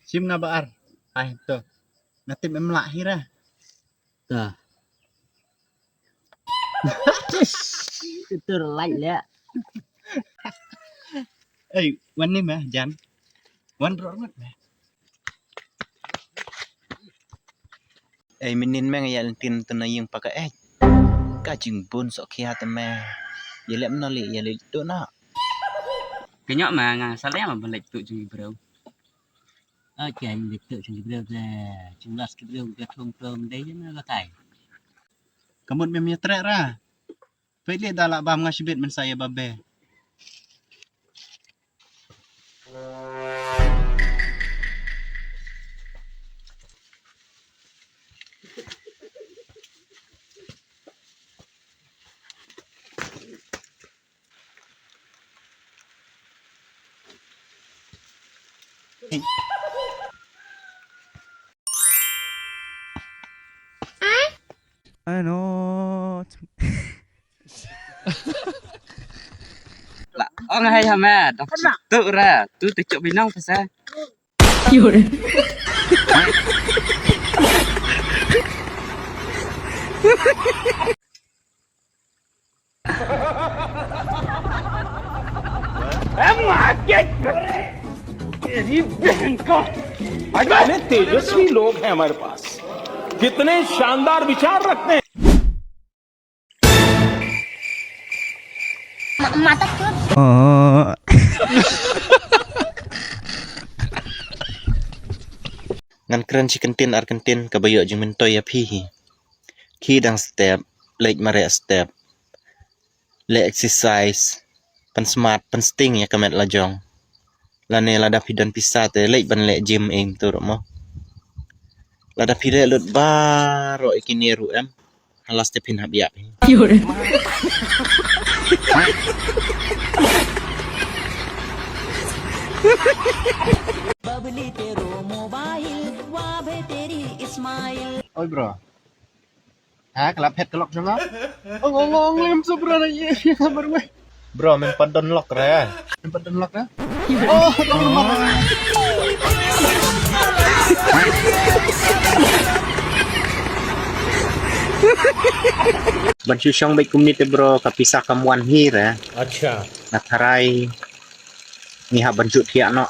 Sim na baar. Ay to. Natim emlak hira. Tah. Itu like le. Wan ni mah Jan. Wan rot mah. Minin mang ya tin tana yung paka ka jing bun sok khia ta ma. Ya lem na li ya li tu na. Cái nhọ mà ngà sa lẽ mà bên lệch tụi chúng bro. Cái lịch tự chúng bro ra, chúng lát cái bro cái thong đấy nó có tài. Kamut me mitra ra. Pwede dala ba mga sibit man saya babe. Ano Là ông hay hả mẹ? Đọc tự ra, tôi tự chụp bị nông phải sao? Em मार के तेरी बहन को कितने तेजस्वी लोग हैं हमारे पास कितने शानदार विचार रखते हैं Mata cud. Ngan keren chicken tin Argentin kabayo jing mentoy ya phi. Ki dang step, lek mare step. Le exercise, pan smart, pan sting ya kamet lajong. Lane lada pidan pisa te lek ban le gym eng tu mo. Lada pide lut baro ikiniru em. Halas te pin habiak. Babli तेरो मोबाइल वाभे तेरी Ismail Oi bro. Ha kelap het kelok sama. Ngong lem sobra na ye kabar we. Bro men padon lock ra. Men padon lock ra. Oh, Ban susong baik community bro kapisah kamuan hira. अच्छा Nakarai ni ha banjut hiak no.